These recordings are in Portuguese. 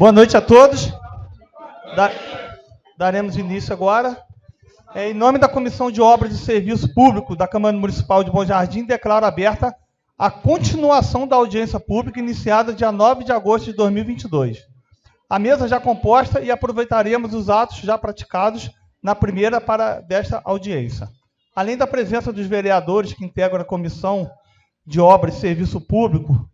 Boa noite a todos. Daremos início agora. Em nome da Comissão de Obras e Serviço Público da Câmara Municipal de Bom Jardim, declaro aberta a continuação da audiência pública iniciada dia 9 de agosto de 2022. A mesa já composta e aproveitaremos os atos já praticados na primeira para desta audiência. Além da presença dos vereadores que integram a Comissão de Obras e Serviço Público,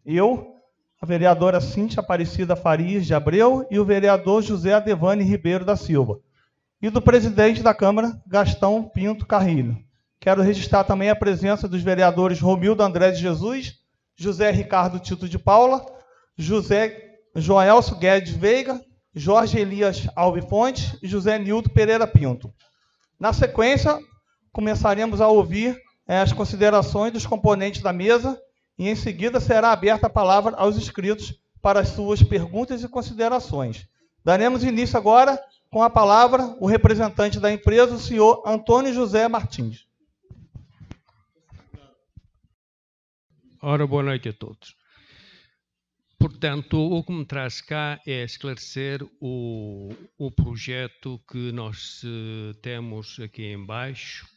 a vereadora Cíntia Aparecida Farias de Abreu e o vereador José Adevani Ribeiro da Silva, e do presidente da Câmara, Gastão Pinto Carrilho. Quero registrar também a presença dos vereadores Romildo André de Jesus, José Ricardo Tito de Paula, José Joelso Guedes Veiga, Jorge Elias Alves Fontes e José Nildo Pereira Pinto. Na sequência, começaremos a ouvir as considerações dos componentes da mesa e, em seguida, será aberta a palavra aos inscritos para as suas perguntas e considerações. Daremos início agora com a palavra o representante da empresa, o senhor Antônio José Martins. Ora, boa noite a todos. Portanto, o que me traz cá é esclarecer o projeto que nós temos aqui em baixo,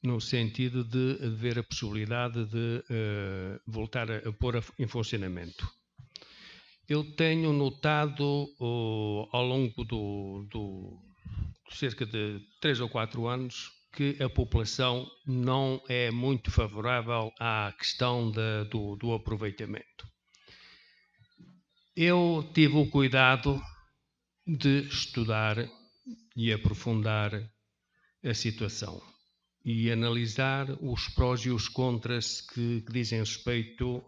no sentido de haver a possibilidade de voltar a pôr em funcionamento. Eu tenho notado ao longo de cerca de 3 ou 4 anos que a população não é muito favorável à questão do aproveitamento. Eu tive o cuidado de estudar e aprofundar a situação e analisar os prós e os contras que dizem respeito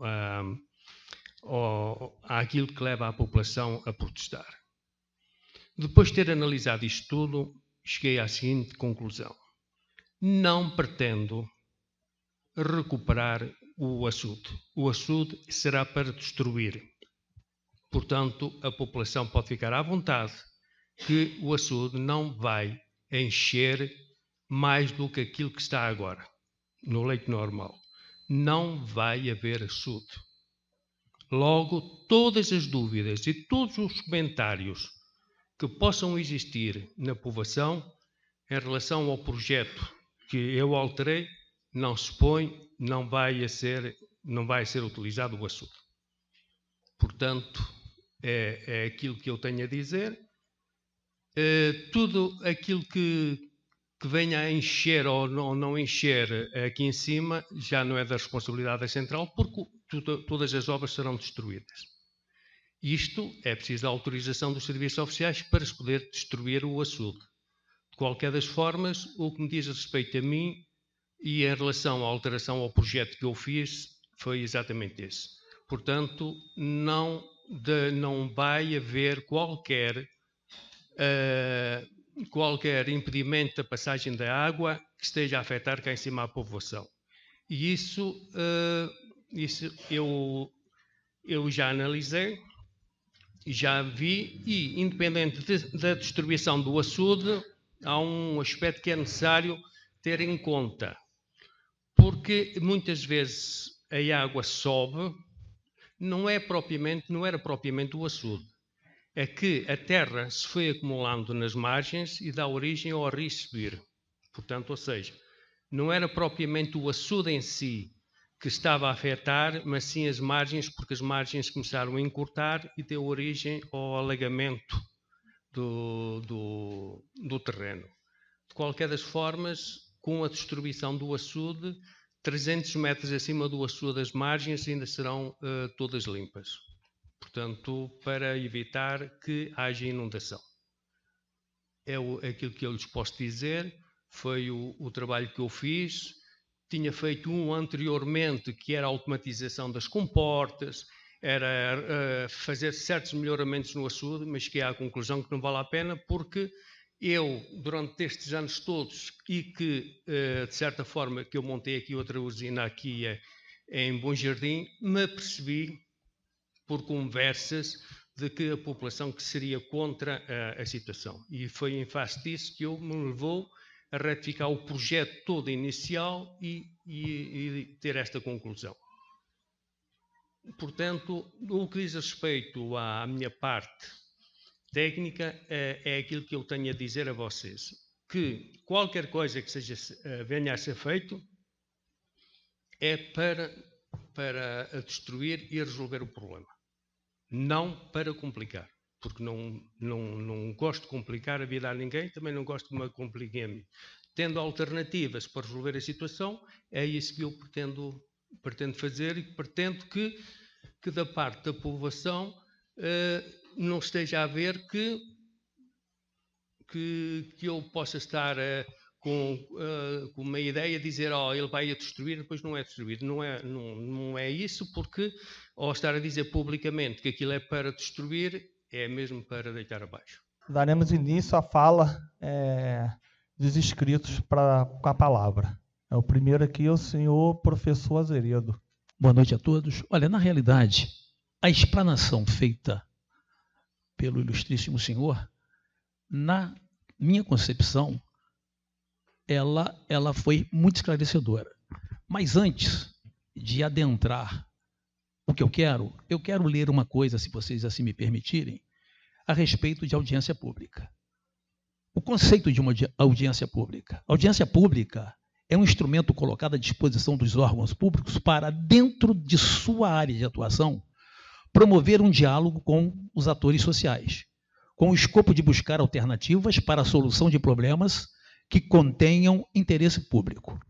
àquilo que leva a população a protestar. Depois de ter analisado isto tudo, cheguei à seguinte conclusão: não pretendo recuperar o açude. O açude será para destruir. Portanto, a população pode ficar à vontade que o açude não vai encher mais do que aquilo que está agora, no leito normal. Não vai haver açude. Logo, todas as dúvidas e todos os comentários que possam existir na povoação em relação ao projeto que eu alterei, não se põe, não vai ser utilizado o açude. Portanto, é aquilo que eu tenho a dizer. Tudo aquilo que venha a encher ou não encher aqui em cima já não é da responsabilidade da central, porque todas as obras serão destruídas. Isto é preciso a autorização dos serviços oficiais para se poder destruir o açude. De qualquer das formas, o que me diz respeito a mim e em relação à alteração ao projeto que eu fiz foi exatamente esse. Portanto, não vai haver qualquer impedimento da passagem da água que esteja a afetar cá em cima a povoação. E isso eu já analisei, já vi, e independente da destruição do açude, há um aspecto que é necessário ter em conta. Porque muitas vezes a água sobe, não era propriamente o açude. É que a terra se foi acumulando nas margens e dá origem ao rio subir. Portanto, ou seja, não era propriamente o açude em si que estava a afetar, mas sim as margens, porque as margens começaram a encurtar e deu origem ao alagamento do terreno. De qualquer das formas, com a distribuição do açude, 300 metros acima do açude, as margens ainda serão todas limpas. Portanto, para evitar que haja inundação. Aquilo que eu lhes posso dizer foi o trabalho que eu fiz. Tinha feito um anteriormente, que era a automatização das comportas, era fazer certos melhoramentos no açude, mas cheguei à conclusão que não vale a pena, porque eu, durante estes anos todos, e que, de certa forma, que eu montei aqui outra usina aqui em Bom Jardim, me apercebi, por conversas, de que a população que seria contra a situação. E foi em face disso que me levou a retificar o projeto todo inicial e ter esta conclusão. Portanto, o que diz respeito à minha parte técnica é aquilo que eu tenho a dizer a vocês. Que qualquer coisa que venha a ser feito é para destruir e resolver o problema. Não para complicar. Porque não gosto de complicar a vida a ninguém, também não gosto que me compliquem a mim. Tendo alternativas para resolver a situação, é isso que eu pretendo fazer e pretendo que da parte da população não esteja a ver que eu possa estar com uma ideia de dizer ele vai a destruir, depois não é destruir. Não é isso, porque ao estar a dizer publicamente que aquilo é para destruir, é mesmo para deitar abaixo. Daremos início à fala dos inscritos com a palavra. O primeiro aqui é o senhor professor Azeredo. Boa noite a todos. Olha, na realidade, a explanação feita pelo ilustríssimo senhor, na minha concepção, ela foi muito esclarecedora. Mas antes de adentrar o que eu quero ler uma coisa, se vocês assim me permitirem, a respeito de audiência pública. O conceito de uma audiência pública. A audiência pública é um instrumento colocado à disposição dos órgãos públicos para, dentro de sua área de atuação, promover um diálogo com os atores sociais, com o escopo de buscar alternativas para a solução de problemas que contenham interesse público.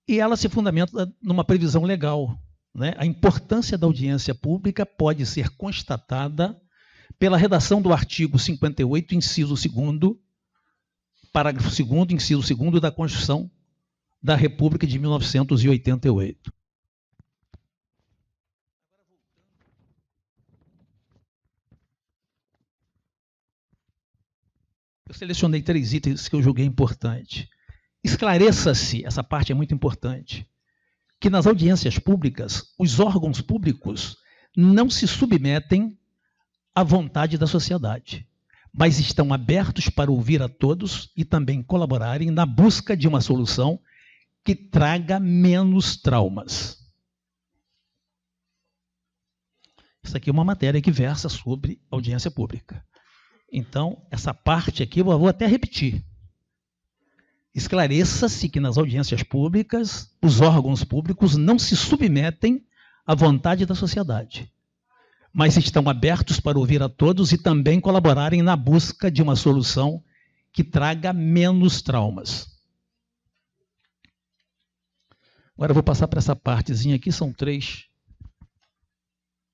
E ela se fundamenta numa previsão legal, né? A importância da audiência pública pode ser constatada pela redação do artigo 58, inciso 2º, parágrafo 2º, inciso 2º da Constituição da República de 1988. Eu selecionei 3 itens que eu julguei importantes. Esclareça-se, essa parte é muito importante, que nas audiências públicas, os órgãos públicos não se submetem à vontade da sociedade, mas estão abertos para ouvir a todos e também colaborarem na busca de uma solução que traga menos traumas. Isso aqui é uma matéria que versa sobre audiência pública. Então, essa parte aqui eu vou até repetir. Esclareça-se que nas audiências públicas, os órgãos públicos não se submetem à vontade da sociedade, mas estão abertos para ouvir a todos e também colaborarem na busca de uma solução que traga menos traumas. Agora eu vou passar para essa partezinha aqui, são 3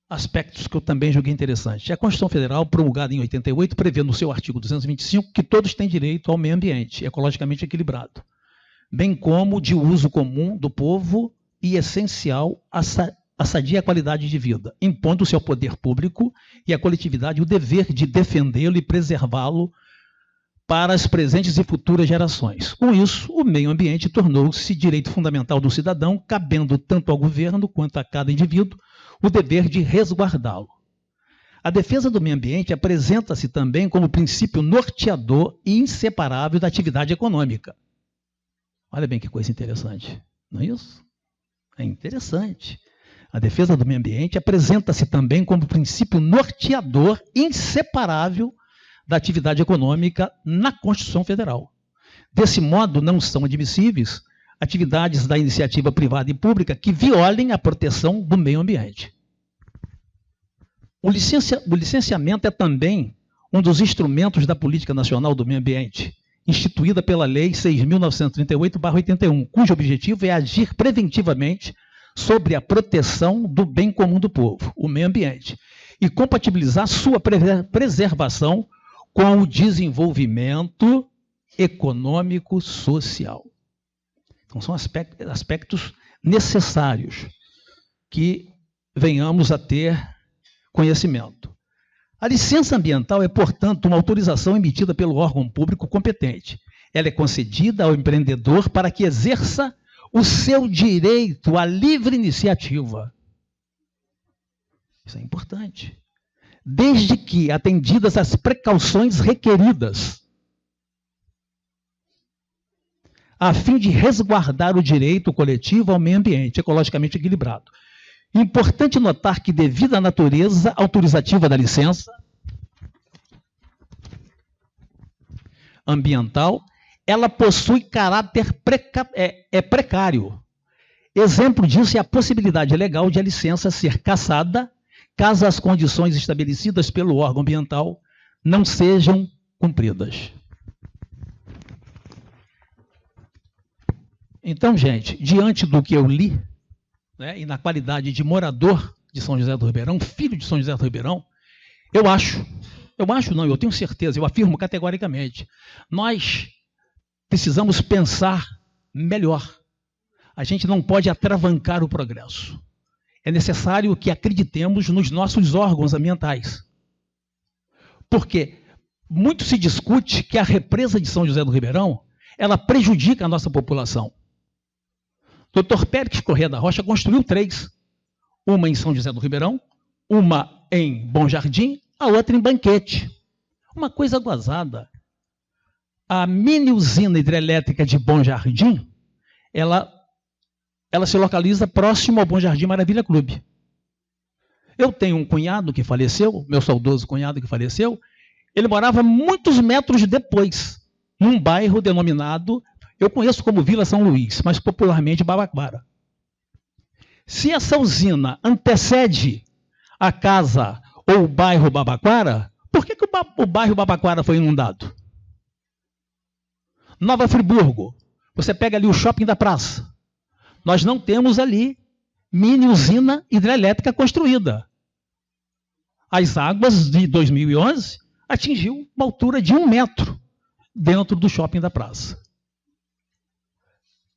aspectos que eu também julguei interessantes. A Constituição Federal, promulgada em 88, prevê no seu artigo 225 que todos têm direito ao meio ambiente, ecologicamente equilibrado, bem como de uso comum do povo e essencial à sadia qualidade de vida, impondo-se ao poder público e à coletividade o dever de defendê-lo e preservá-lo para as presentes e futuras gerações. Com isso, o meio ambiente tornou-se direito fundamental do cidadão, cabendo tanto ao governo quanto a cada indivíduo o dever de resguardá-lo. A defesa do meio ambiente apresenta-se também como princípio norteador e inseparável da atividade econômica. Olha bem que coisa interessante, não é isso? É interessante. A defesa do meio ambiente apresenta-se também como princípio norteador inseparável da atividade econômica na Constituição Federal. Desse modo, não são admissíveis atividades da iniciativa privada e pública que violem a proteção do meio ambiente. O licenciamento é também um dos instrumentos da Política Nacional do Meio Ambiente, instituída pela Lei 6.938/81, cujo objetivo é agir preventivamente sobre a proteção do bem comum do povo, o meio ambiente, e compatibilizar sua preservação com o desenvolvimento econômico-social. Então, são aspectos necessários que venhamos a ter conhecimento. A licença ambiental é, portanto, uma autorização emitida pelo órgão público competente. Ela é concedida ao empreendedor para que exerça o seu direito à livre iniciativa. Isso é importante. Desde que atendidas as precauções requeridas. a fim de resguardar o direito coletivo ao meio ambiente ecologicamente equilibrado. Importante notar que, devido à natureza autorizativa da licença ambiental, ela possui caráter precário. Exemplo disso é a possibilidade legal de a licença ser cassada caso as condições estabelecidas pelo órgão ambiental não sejam cumpridas. Então, gente, diante do que eu li, né, e na qualidade de morador de São José do Ribeirão, filho de São José do Ribeirão, eu tenho certeza, eu afirmo categoricamente, nós precisamos pensar melhor. A gente não pode atravancar o progresso. É necessário que acreditemos nos nossos órgãos ambientais. Porque muito se discute que a represa de São José do Ribeirão, ela prejudica a nossa população. Dr. Périx Corrêa da Rocha construiu 3. Uma em São José do Ribeirão, uma em Bom Jardim, a outra em Banquete. Uma coisa gozada. A mini usina hidrelétrica de Bom Jardim, ela se localiza próximo ao Bom Jardim Maravilha Clube. Eu tenho um cunhado que faleceu, meu saudoso cunhado que faleceu, ele morava muitos metros depois, num bairro denominado, eu conheço como Vila São Luís, mas popularmente Babaquara. Se essa usina antecede a casa ou o bairro Babaquara, por que o bairro Babaquara foi inundado? Nova Friburgo, você pega ali o shopping da praça. Nós não temos ali mini usina hidrelétrica construída. As águas de 2011 atingiu uma altura de 1 metro dentro do shopping da praça.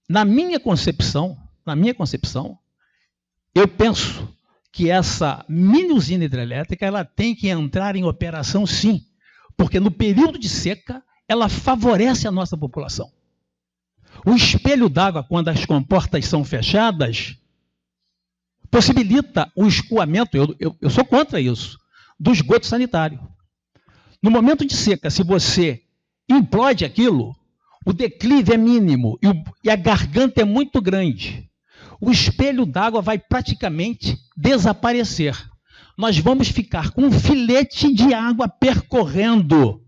Na minha concepção, eu penso que essa mini usina hidrelétrica ela tem que entrar em operação sim, porque no período de seca ela favorece a nossa população. O espelho d'água, quando as comportas são fechadas, possibilita o escoamento, eu sou contra isso, do esgoto sanitário. No momento de seca, se você implode aquilo, o declive é mínimo e a garganta é muito grande. O espelho d'água vai praticamente desaparecer. Nós vamos ficar com um filete de água percorrendo,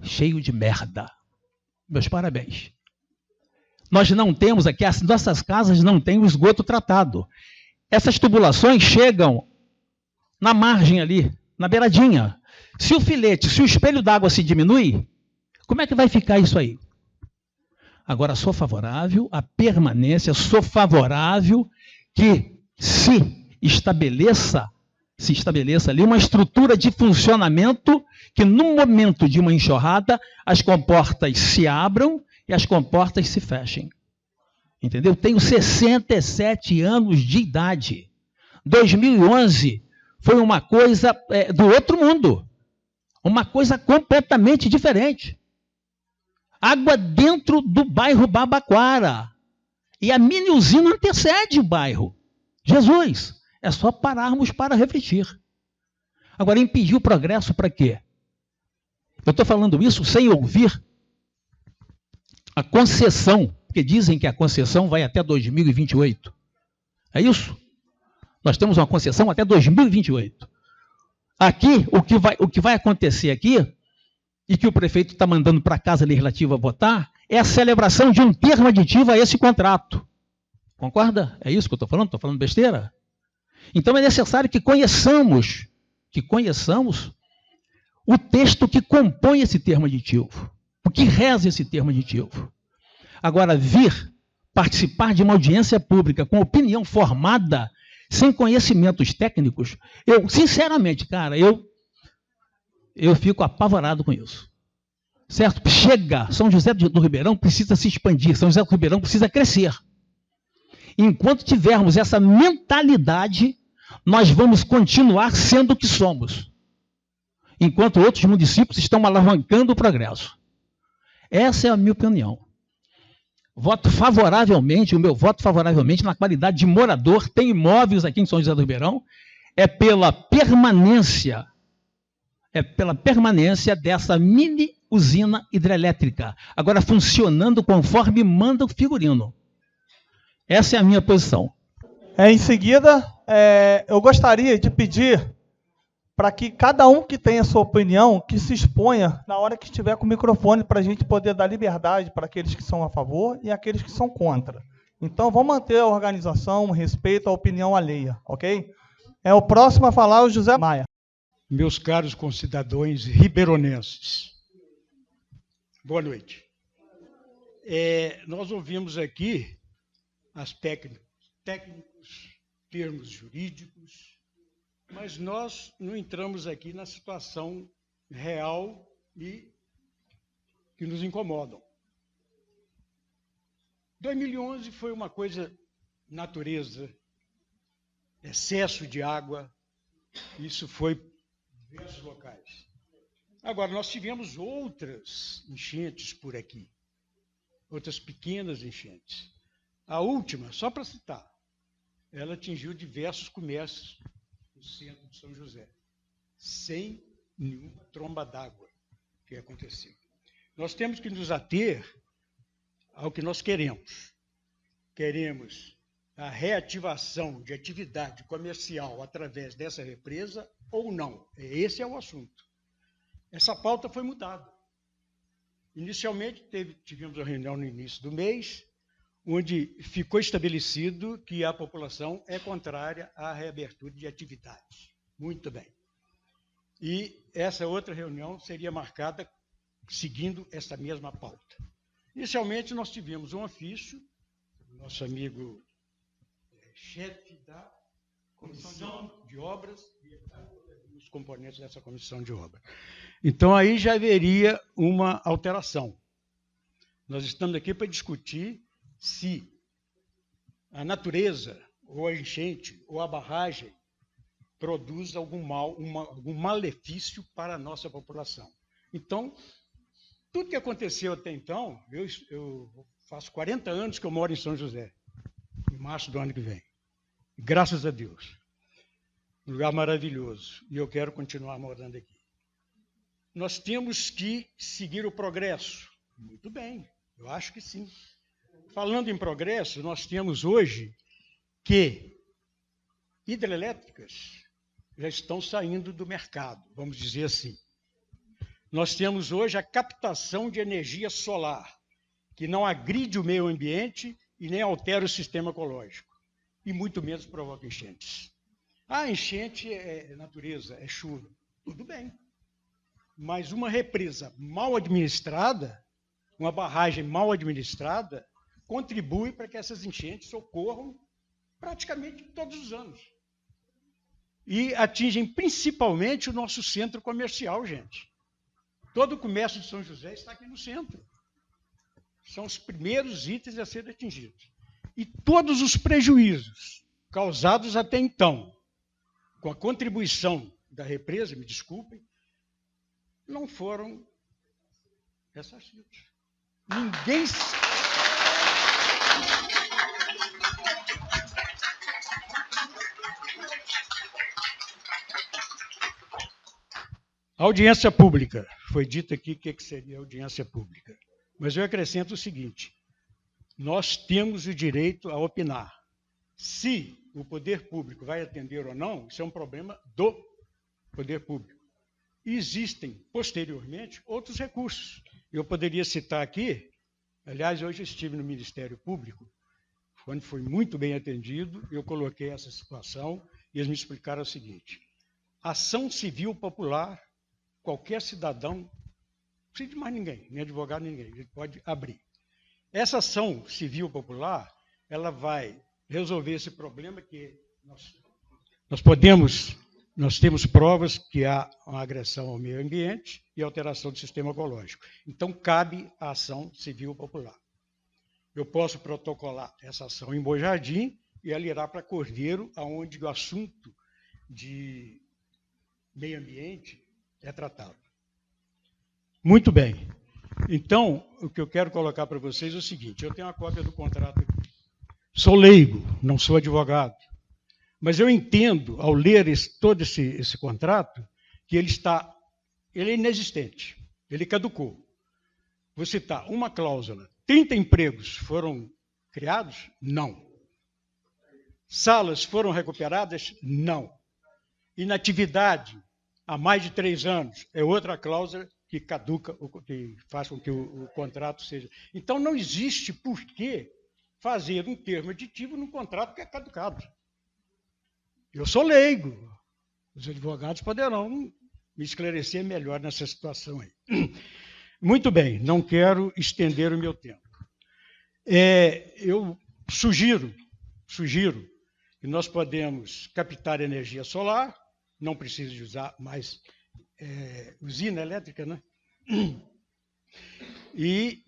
cheio de merda. Meus parabéns. Nós não temos aqui, as nossas casas não têm o esgoto tratado. Essas tubulações chegam na margem ali, na beiradinha. Se o espelho d'água se diminui, como é que vai ficar isso aí? Agora, sou favorável à permanência, sou favorável que se estabeleça ali uma estrutura de funcionamento que, no momento de uma enxurrada, as comportas se abram e as comportas se fechem. Entendeu? Tenho 67 anos de idade. 2011 foi uma coisa do outro mundo. Uma coisa completamente diferente. Água dentro do bairro Babaquara. E a mini usina antecede o bairro. Jesus, é só pararmos para refletir. Agora, impedir o progresso para quê? Eu estou falando isso sem ouvir a concessão, porque dizem que a concessão vai até 2028. É isso? Nós temos uma concessão até 2028. Aqui, o que vai acontecer aqui, e que o prefeito está mandando para a Casa Legislativa votar, é a celebração de um termo aditivo a esse contrato. Concorda? É isso que eu estou falando? Estou falando besteira? Então é necessário que conheçamos o texto que compõe esse termo aditivo. O que reza esse termo aditivo? Agora, vir participar de uma audiência pública com opinião formada, sem conhecimentos técnicos, sinceramente, cara, eu fico apavorado com isso. Certo? Chega, São José do Ribeirão precisa se expandir, São José do Ribeirão precisa crescer. Enquanto tivermos essa mentalidade, nós vamos continuar sendo o que somos. Enquanto outros municípios estão alavancando o progresso. Essa é a minha opinião. Voto favoravelmente, o meu voto favoravelmente na qualidade de morador, tem imóveis aqui em São José do Ribeirão, é pela permanência dessa mini usina hidrelétrica, agora funcionando conforme manda o figurino. Essa é a minha posição. Em seguida, eu gostaria de pedir para que cada um que tenha sua opinião, que se exponha na hora que estiver com o microfone, para a gente poder dar liberdade para aqueles que são a favor e aqueles que são contra. Então, vamos manter a organização, o respeito à opinião alheia, ok? O próximo a falar é o José Maia. Meus caros concidadãos ribeironenses, boa noite. Nós ouvimos aqui as técnicos, termos jurídicos, mas nós não entramos aqui na situação real e que nos incomodam. 2011 foi uma coisa, natureza, excesso de água, isso foi em diversos locais. Agora, nós tivemos outras enchentes por aqui, outras pequenas enchentes. A última, só para citar, ela atingiu diversos comércios no centro de São José, sem nenhuma tromba d'água que aconteceu. Nós temos que nos ater ao que nós queremos. Queremos a reativação de atividade comercial através dessa represa ou não. Esse é o assunto. Essa pauta foi mudada. Inicialmente, tivemos uma reunião no início do mês, onde ficou estabelecido que a população é contrária à reabertura de atividades. Muito bem. E essa outra reunião seria marcada seguindo essa mesma pauta. Inicialmente, nós tivemos um ofício, nosso amigo chefe da Comissão de Obras e os componentes dessa Comissão de Obras. Então, aí já haveria uma alteração. Nós estamos aqui para discutir se a natureza, ou a enchente, ou a barragem produz algum malefício para a nossa população. Então, tudo que aconteceu até então, eu faço 40 anos que eu moro em São José, em março do ano que vem. Graças a Deus. Um lugar maravilhoso. E eu quero continuar morando aqui. Nós temos que seguir o progresso. Muito bem, eu acho que sim. Falando em progresso, nós temos hoje que hidrelétricas já estão saindo do mercado, vamos dizer assim. Nós temos hoje a captação de energia solar, que não agride o meio ambiente e nem altera o sistema ecológico, e muito menos provoca enchentes. A enchente é natureza, é chuva, tudo bem. Mas uma represa mal administrada, uma barragem mal administrada, contribui para que essas enchentes ocorram praticamente todos os anos. E atingem principalmente o nosso centro comercial, gente. Todo o comércio de São José está aqui no centro. São os primeiros itens a serem atingidos. E todos os prejuízos causados até então, com a contribuição da represa, me desculpem, não foram ressarcidos. Ninguém... Audiência pública. Foi dito aqui o que seria audiência pública. Mas eu acrescento o seguinte: nós temos o direito a opinar. Se o poder público vai atender ou não, isso é um problema do poder público. E existem, posteriormente, outros recursos. Eu poderia citar aqui, aliás, hoje eu estive no Ministério Público, quando foi muito bem atendido, eu coloquei essa situação e eles me explicaram o seguinte: ação civil popular, qualquer cidadão, não precisa de mais ninguém, nem advogado, nem ninguém, ele pode abrir. Essa ação civil popular, ela vai resolver esse problema que nós temos provas que há uma agressão ao meio ambiente e alteração do sistema ecológico. Então, cabe a ação civil popular. Eu posso protocolar essa ação em Bom Jardim e ela irá para Cordeiro, onde o assunto de meio ambiente é tratado. Muito bem. Então, o que eu quero colocar para vocês é o seguinte: eu tenho uma cópia do contrato aqui. Sou leigo, não sou advogado. Mas eu entendo, ao ler todo esse contrato, que ele é inexistente. ele caducou. Vou citar uma cláusula. 30 empregos foram criados? Não. Salas foram recuperadas? Não. Inatividade há mais de 3 anos é outra cláusula que caduca, que faz com que o contrato seja. Então, não existe por que fazer um termo aditivo num contrato que é caducado. Eu sou leigo. Os advogados poderão me esclarecer melhor nessa situação aí. Muito bem, não quero estender o meu tempo. Eu sugiro que nós podemos captar energia solar, não precisa de usar mais usina elétrica, né? E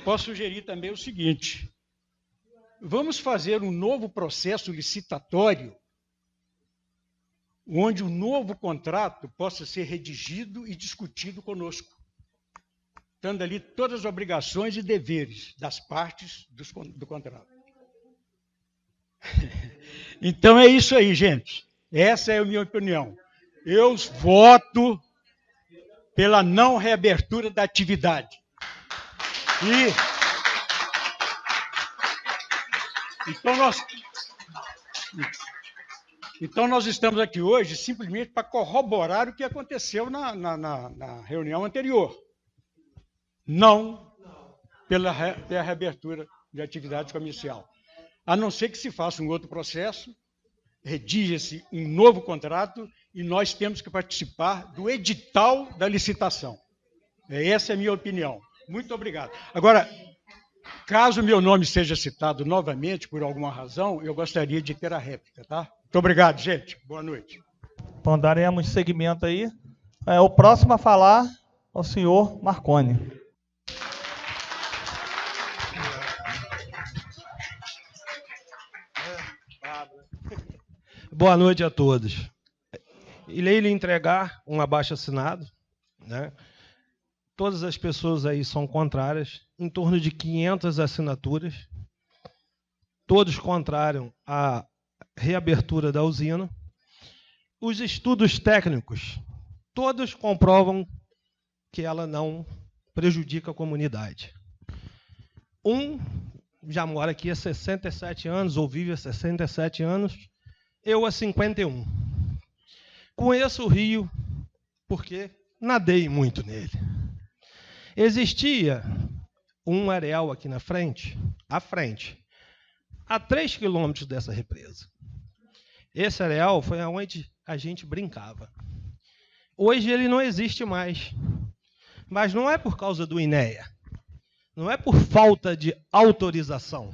posso sugerir também o seguinte: vamos fazer um novo processo licitatório, onde o novo contrato possa ser redigido e discutido conosco, dando ali todas as obrigações e deveres das partes do contrato. Então é isso aí, gente. Essa é a minha opinião. Eu voto pela não reabertura da atividade. Então nós estamos aqui hoje simplesmente para corroborar o que aconteceu na reunião anterior. Não pela reabertura de atividade comercial. A não ser que se faça um outro processo, redija-se um novo contrato e nós temos que participar do edital da licitação. Essa é a minha opinião. Muito obrigado. Agora, caso meu nome seja citado novamente, por alguma razão, eu gostaria de ter a réplica, tá? Muito obrigado, gente. Boa noite. Bom, daremos seguimento aí. O próximo a falar é o senhor Marconi. Boa noite a todos. Irei lhe entregar um abaixo-assinado, né? Todas as pessoas aí são contrárias, em torno de 500 assinaturas. Todos contrários à reabertura da usina. Os estudos técnicos, todos comprovam que ela não prejudica a comunidade. Já mora aqui há 67 anos, ou vive há 67 anos, eu há 51. Conheço o rio porque nadei muito nele. Existia um areal aqui na frente, à frente, a 3 quilômetros dessa represa. Esse areal foi onde a gente brincava. Hoje ele não existe mais. Mas não é por causa do INEA. Não é por falta de autorização.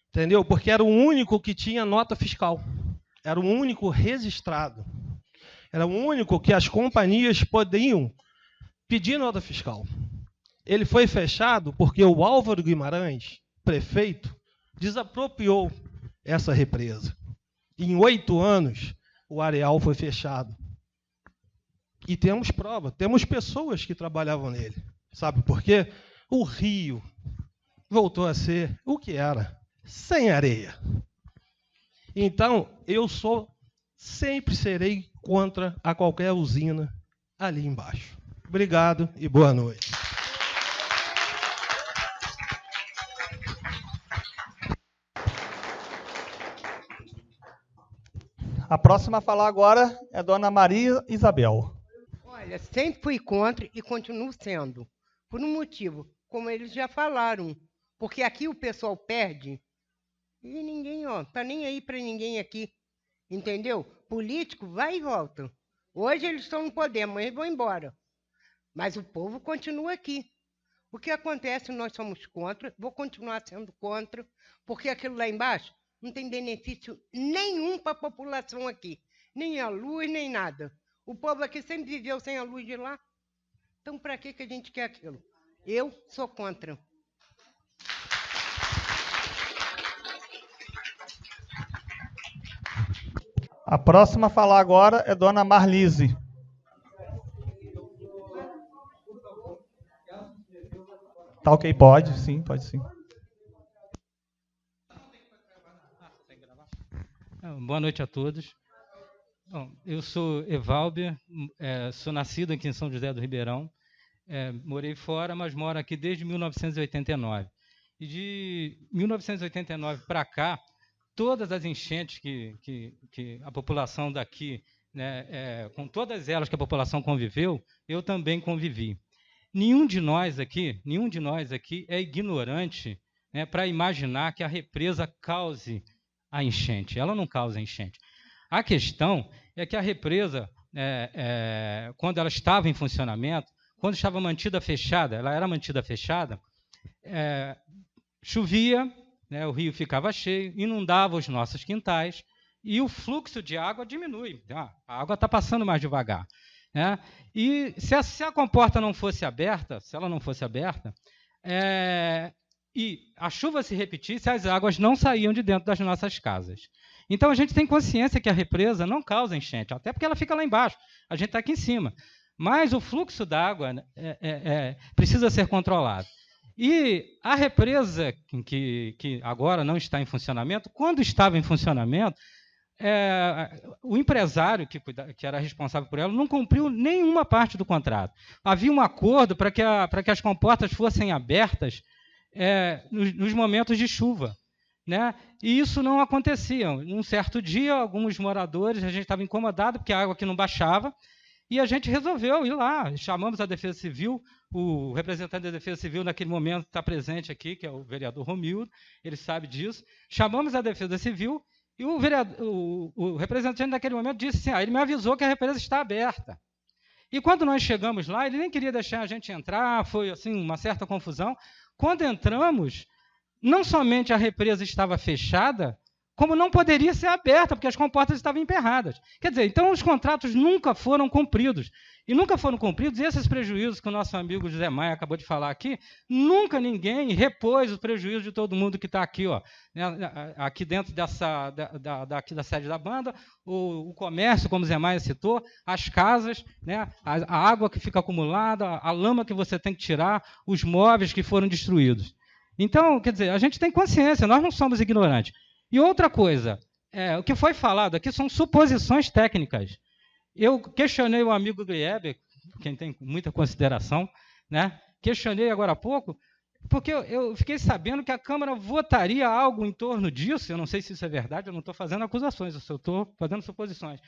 Entendeu? Porque era o único que tinha nota fiscal. Era o único registrado. Era o único que as companhias podiam pedir nota fiscal. Ele foi fechado porque o Álvaro Guimarães, prefeito, desapropriou essa represa. Em 8 anos, o areal foi fechado. E temos prova, temos pessoas que trabalhavam nele. Sabe por quê? O rio voltou a ser o que era, sem areia. Então, eu sempre serei contra a qualquer usina ali embaixo. Obrigado e boa noite. A próxima a falar agora é a dona Maria Isabel. Olha, sempre fui contra e continuo sendo. Por um motivo, como eles já falaram. Porque aqui o pessoal perde e ninguém, tá nem aí para ninguém aqui. Entendeu? Político vai e volta. Hoje eles estão no poder, amanhã eles vão embora. Mas o povo continua aqui. O que acontece, nós somos contra, vou continuar sendo contra, porque aquilo lá embaixo não tem benefício nenhum para a população aqui. Nem a luz, nem nada. O povo aqui sempre viveu sem a luz de lá. Então, para que a gente quer aquilo? Eu sou contra. A próxima a falar agora é dona Marlise. Tá ok? Pode sim, pode sim. Boa noite a todos. Bom, eu sou Evalber, sou nascido aqui em São José do Ribeirão. morei fora, mas moro aqui desde 1989. E de 1989 para cá, todas as enchentes que a população daqui, né, com todas elas que a população conviveu, eu também convivi. Nenhum de nós aqui é ignorante, né, para imaginar que a represa cause a enchente. Ela não causa enchente. A questão é que a represa, quando ela estava em funcionamento, quando estava mantida fechada, ela era mantida fechada, chovia, né, o rio ficava cheio, inundava os nossos quintais e o fluxo de água diminui. A água está passando mais devagar, né? E se a comporta não fosse aberta, se ela não fosse aberta, e a chuva se repetisse, as águas não saíam de dentro das nossas casas. Então a gente tem consciência que a represa não causa enchente, até porque ela fica lá embaixo, a gente está aqui em cima. Mas o fluxo d'água precisa ser controlado. E a represa, que agora não está em funcionamento, quando estava em funcionamento, o empresário que era responsável por ela não cumpriu nenhuma parte do contrato. Havia um acordo para que as comportas fossem abertas nos momentos de chuva, né? E isso não acontecia. Um certo dia, alguns moradores, a gente estava incomodado porque a água aqui não baixava, e a gente resolveu ir lá. Chamamos a Defesa Civil, o representante da Defesa Civil naquele momento está presente aqui, que é o vereador Romildo, ele sabe disso. Chamamos a Defesa Civil e o representante naquele momento disse assim, ele me avisou que a represa está aberta. E quando nós chegamos lá, ele nem queria deixar a gente entrar, foi assim uma certa confusão. Quando entramos, não somente a represa estava fechada, como não poderia ser aberta, porque as comportas estavam emperradas. Quer dizer, então os contratos nunca foram cumpridos. E nunca foram cumpridos, e esses prejuízos que o nosso amigo José Maia acabou de falar aqui, nunca ninguém repôs o prejuízo de todo mundo que está aqui, aqui dentro aqui da sede da banda, o comércio, como o Zé Maia citou, as casas, né, a água que fica acumulada, a lama que você tem que tirar, os móveis que foram destruídos. Então, quer dizer, a gente tem consciência, nós não somos ignorantes. E outra coisa, o que foi falado aqui são suposições técnicas. Eu questionei o amigo Glieber, quem tem muita consideração, né? Questionei agora há pouco, porque eu fiquei sabendo que a Câmara votaria algo em torno disso, eu não sei se isso é verdade, eu não estou fazendo acusações, eu estou fazendo suposições.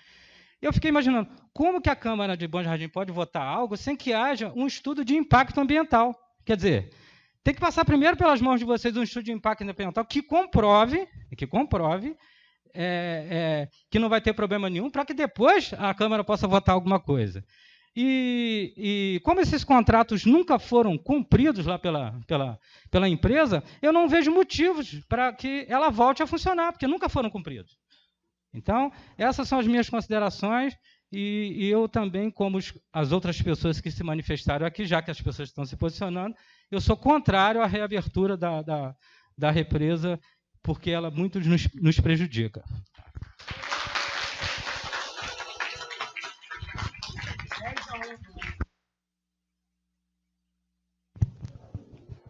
Eu fiquei imaginando, como que a Câmara de Bom Jardim pode votar algo sem que haja um estudo de impacto ambiental? Quer dizer, tem que passar primeiro pelas mãos de vocês um estudo de impacto ambiental que comprove que não vai ter problema nenhum, para que depois a Câmara possa votar alguma coisa. E como esses contratos nunca foram cumpridos lá pela empresa, eu não vejo motivos para que ela volte a funcionar, porque nunca foram cumpridos. Então, essas são as minhas considerações, e eu também, como as outras pessoas que se manifestaram aqui, já que as pessoas estão se posicionando, eu sou contrário à reabertura da represa, porque ela muito nos prejudica.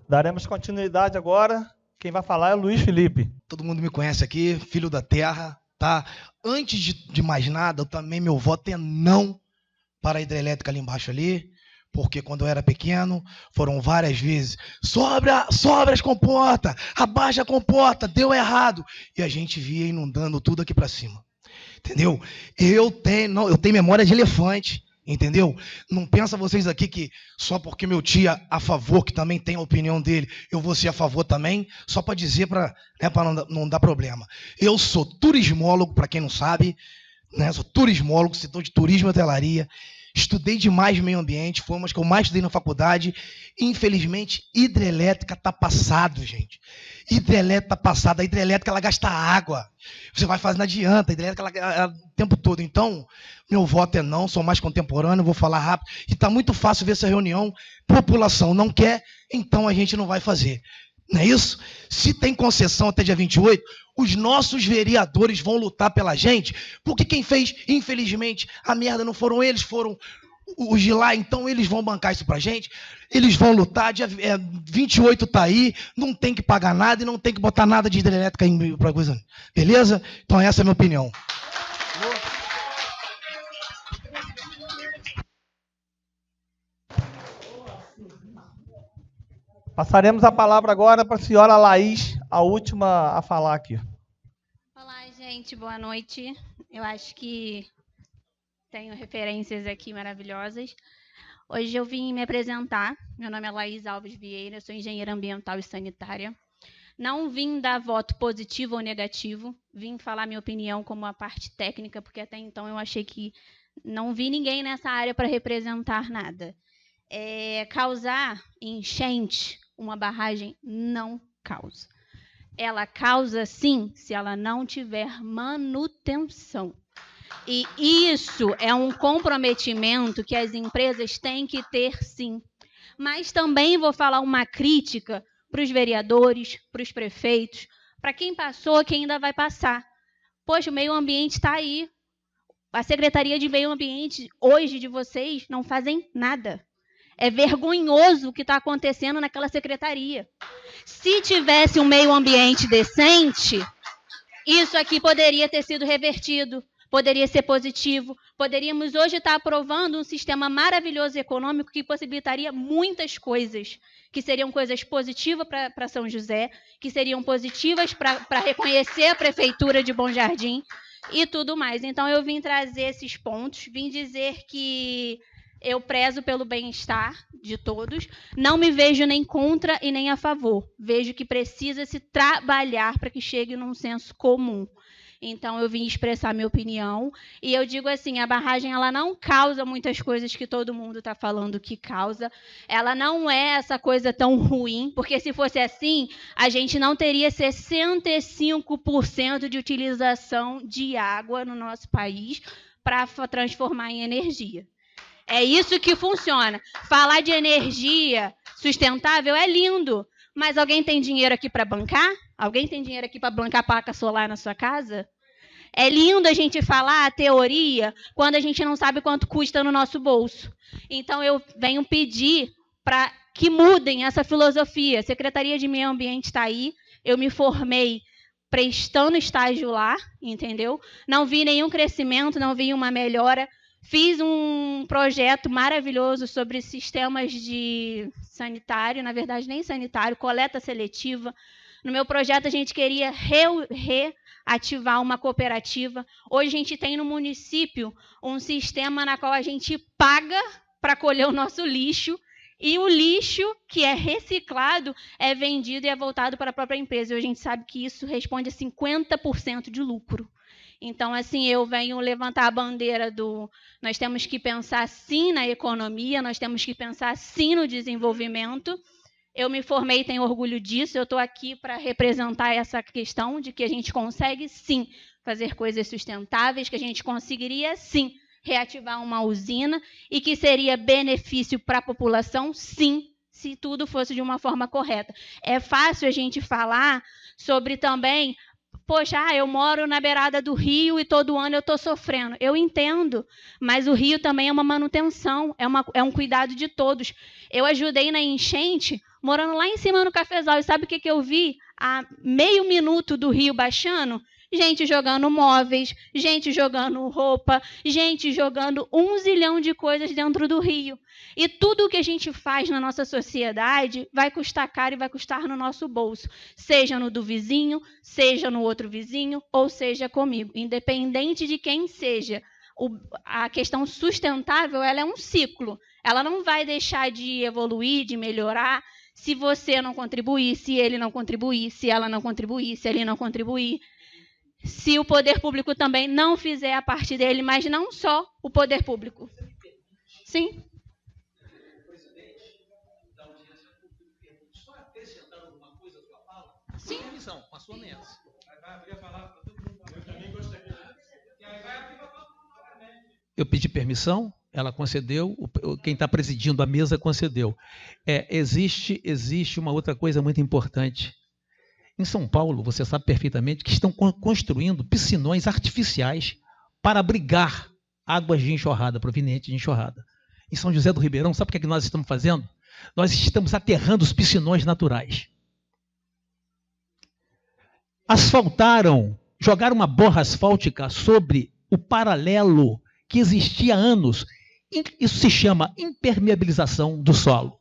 Daremos continuidade agora. Quem vai falar é o Luiz Felipe. Todo mundo me conhece aqui, filho da terra, tá? Antes de mais nada, meu voto é não para a hidrelétrica ali embaixo ali, porque quando eu era pequeno, foram várias vezes, sobe as comportas, abaixa a comporta, deu errado. E a gente via inundando tudo aqui para cima. Entendeu? Eu tenho memória de elefante, entendeu? Não pensa vocês aqui que só porque meu tio é a favor, que também tem a opinião dele, eu vou ser a favor também, só para dizer, para não dar problema. Eu sou turismólogo, para quem não sabe, né? Sou turismólogo, setor de turismo e hotelaria. Estudei demais meio ambiente, foi uma que eu mais estudei na faculdade. Infelizmente, hidrelétrica está passado, gente. Hidrelétrica está passada. A hidrelétrica, ela gasta água. Você vai fazer, não adianta. A hidrelétrica, ela o tempo todo. Então, meu voto é não, sou mais contemporâneo, vou falar rápido. E está muito fácil ver essa reunião. População não quer, então a gente não vai fazer. Não é isso? Se tem concessão até dia 28, os nossos vereadores vão lutar pela gente, porque quem fez, infelizmente, a merda não foram eles, foram os de lá, então eles vão bancar isso pra gente, eles vão lutar, dia 28 tá aí, não tem que pagar nada e não tem que botar nada de hidrelétrica pra coisa, beleza? Então essa é a minha opinião. Passaremos a palavra agora para a senhora Laís, a última a falar aqui. Olá, gente, boa noite. Eu acho que tenho referências aqui maravilhosas. Hoje eu vim me apresentar. Meu nome é Laís Alves Vieira, sou engenheira ambiental e sanitária. Não vim dar voto positivo ou negativo, vim falar minha opinião como a parte técnica, porque até então eu achei que não vi ninguém nessa área para representar nada. Causar enchente, uma barragem não causa. Ela causa, sim, se ela não tiver manutenção. E isso é um comprometimento que as empresas têm que ter, sim. Mas também vou falar uma crítica para os vereadores, para os prefeitos, para quem passou, quem ainda vai passar. Poxa, o meio ambiente está aí. A Secretaria de Meio Ambiente, hoje, de vocês, não fazem nada. É vergonhoso o que está acontecendo naquela secretaria. Se tivesse um meio ambiente decente, isso aqui poderia ter sido revertido, poderia ser positivo. Poderíamos hoje estar aprovando um sistema maravilhoso econômico que possibilitaria muitas coisas, que seriam coisas positivas para São José, que seriam positivas para reconhecer a Prefeitura de Bom Jardim e tudo mais. Então, eu vim trazer esses pontos, vim dizer que eu prezo pelo bem-estar de todos, não me vejo nem contra e nem a favor. Vejo que precisa se trabalhar para que chegue num senso comum. Então, eu vim expressar minha opinião. E eu digo assim, a barragem ela não causa muitas coisas que todo mundo está falando que causa. Ela não é essa coisa tão ruim, porque se fosse assim, a gente não teria 65% de utilização de água no nosso país para transformar em energia. É isso que funciona. Falar de energia sustentável é lindo, mas alguém tem dinheiro aqui para bancar? Alguém tem dinheiro aqui para bancar placa solar na sua casa? É lindo a gente falar a teoria quando a gente não sabe quanto custa no nosso bolso. Então, eu venho pedir para que mudem essa filosofia. A Secretaria de Meio Ambiente está aí. Eu me formei prestando estágio lá, entendeu? Não vi nenhum crescimento, não vi uma melhora. Fiz um projeto maravilhoso sobre sistemas de sanitário, na verdade nem sanitário, coleta seletiva. No meu projeto a gente queria reativar uma cooperativa. Hoje a gente tem no município um sistema na qual a gente paga para colher o nosso lixo e o lixo que é reciclado é vendido e é voltado para a própria empresa. E a gente sabe que isso responde a 50% de lucro. Então, assim, eu venho levantar a bandeira do... Nós temos que pensar, sim, na economia, nós temos que pensar, sim, no desenvolvimento. Eu me formei e tenho orgulho disso. Eu estou aqui para representar essa questão de que a gente consegue, sim, fazer coisas sustentáveis, que a gente conseguiria, sim, reativar uma usina e que seria benefício para a população, sim, se tudo fosse de uma forma correta. É fácil a gente falar sobre também... Poxa, eu moro na beirada do rio e todo ano eu estou sofrendo. Eu entendo, mas o rio também é uma manutenção, é um cuidado de todos. Eu ajudei na enchente, morando lá em cima no Cafezal. E sabe o que eu vi? A meio minuto do rio baixando, gente jogando móveis, gente jogando roupa, gente jogando 1 zilhão de coisas dentro do rio. E tudo o que a gente faz na nossa sociedade vai custar caro e vai custar no nosso bolso, seja no do vizinho, seja no outro vizinho, ou seja comigo. Independente de quem seja, a questão sustentável ela é um ciclo. Ela não vai deixar de evoluir, de melhorar, se você não contribuir, se ele não contribuir, se ela não contribuir, se ele não contribuir. Se o poder público também não fizer a parte dele, mas não só o poder público. Sim. Sim. Passou nessa. Eu pedi permissão, ela concedeu, quem está presidindo a mesa concedeu. Existe uma outra coisa muito importante. Em São Paulo, você sabe perfeitamente que estão construindo piscinões artificiais para abrigar águas de enxurrada, provenientes de enxurrada. Em São José do Ribeirão, sabe o que é que nós estamos fazendo? Nós estamos aterrando os piscinões naturais. Asfaltaram, jogaram uma borra asfáltica sobre o paralelo que existia há anos. Isso se chama impermeabilização do solo.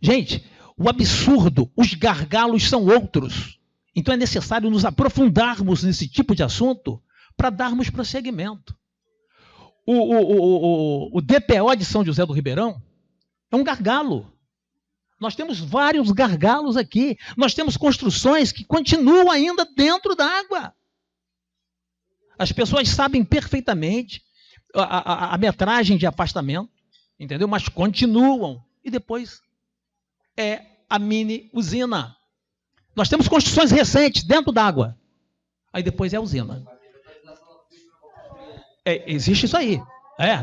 Gente, o absurdo, os gargalos são outros. Então é necessário nos aprofundarmos nesse tipo de assunto para darmos prosseguimento. O DPO de São José do Ribeirão é um gargalo. Nós temos vários gargalos aqui. Nós temos construções que continuam ainda dentro da água. As pessoas sabem perfeitamente a metragem de afastamento, entendeu? Mas continuam. E depois é a mini usina. Nós temos construções recentes dentro d'água. Aí depois é a usina. Existe isso aí.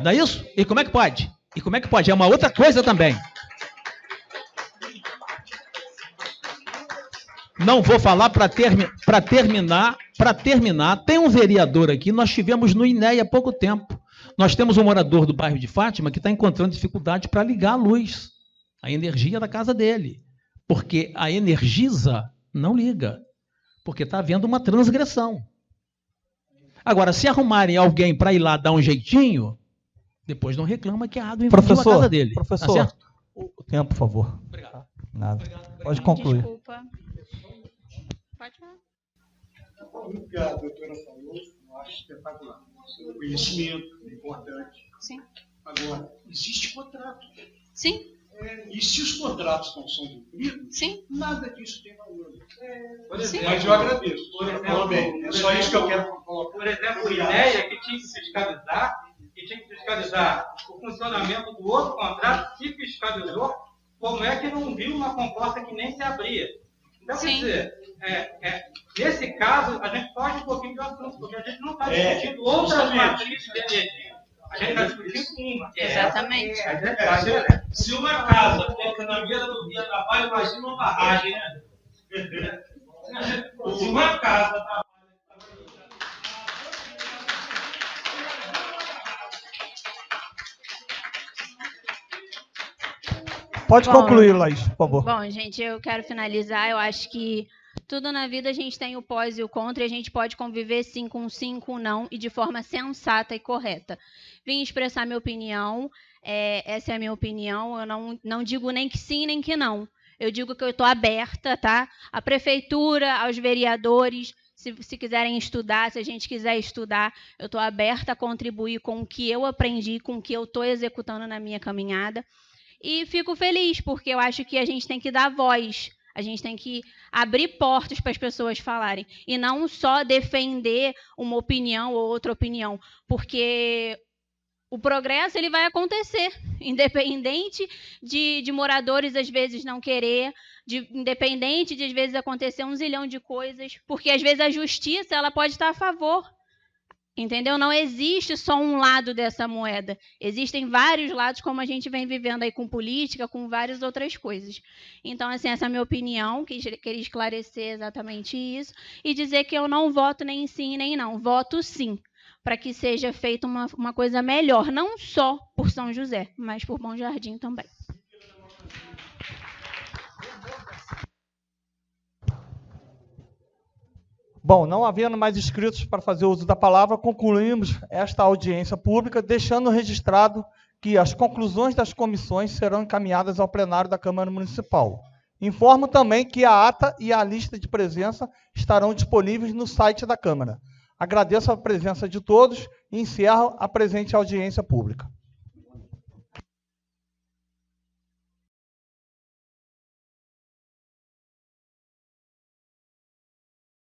Não é isso? E como é que pode? E como é que pode? É uma outra coisa também. Não vou falar para terminar. Tem um vereador aqui, nós tivemos no INEA há pouco tempo. Nós temos um morador do bairro de Fátima que está encontrando dificuldade para ligar a luz, a energia da casa dele. Porque a Energisa não liga. Porque está havendo uma transgressão. Agora, se arrumarem alguém para ir lá dar um jeitinho, depois não reclama que a água invadiu a casa dele. Professor, tá certo? O tempo, por favor. Obrigado. Nada. Obrigado. Pode concluir. Desculpa. Pode falar. O que a doutora falou, eu acho espetacular. O conhecimento é importante. Sim. Agora, existe contrato. Sim. E se os contratos não são cumpridos, Sim. nada disso tem valor. Sim. Mas eu agradeço. Falou bem. É só isso que eu quero colocar. Por exemplo, a ideia que tinha que fiscalizar o funcionamento do outro contrato, se fiscalizou, como é que não viu uma comporta que nem se abria? Então, Sim. quer dizer, nesse caso, a gente foge um pouquinho do assunto, porque a gente não está discutindo outras matrizes de energia. A gente está discutindo uma. Exatamente. Se uma casa fica na beira do rio atrapalha, imagina uma barragem, né? Se uma casa Pode concluir, Laís, por favor. Bom, gente, eu quero finalizar. Eu acho que tudo na vida a gente tem o pós e o contra, e a gente pode conviver sim, com não, e de forma sensata e correta. Vim expressar minha opinião, essa é a minha opinião, eu não digo nem que sim, nem que não. Eu digo que eu estou aberta, tá? À prefeitura, aos vereadores, se quiserem estudar, se a gente quiser estudar, eu estou aberta a contribuir com o que eu aprendi, com o que eu estou executando na minha caminhada. E fico feliz, porque eu acho que a gente tem que dar voz, a gente tem que abrir portas para as pessoas falarem, e não só defender uma opinião ou outra opinião, porque o progresso ele vai acontecer, independente de moradores às vezes não querer, independente de às vezes acontecer 1 zilhão de coisas, porque às vezes a justiça ela pode estar a favor. Entendeu? Não existe só um lado dessa moeda. Existem vários lados, como a gente vem vivendo aí com política, com várias outras coisas. Então, assim, essa é a minha opinião, queria esclarecer exatamente isso, e dizer que eu não voto nem sim, nem não. Voto sim, para que seja feita uma coisa melhor, não só por São José, mas por Bom Jardim também. Bom, não havendo mais inscritos para fazer uso da palavra, concluímos esta audiência pública, deixando registrado que as conclusões das comissões serão encaminhadas ao plenário da Câmara Municipal. Informo também que a ata e a lista de presença estarão disponíveis no site da Câmara. Agradeço a presença de todos e encerro a presente audiência pública.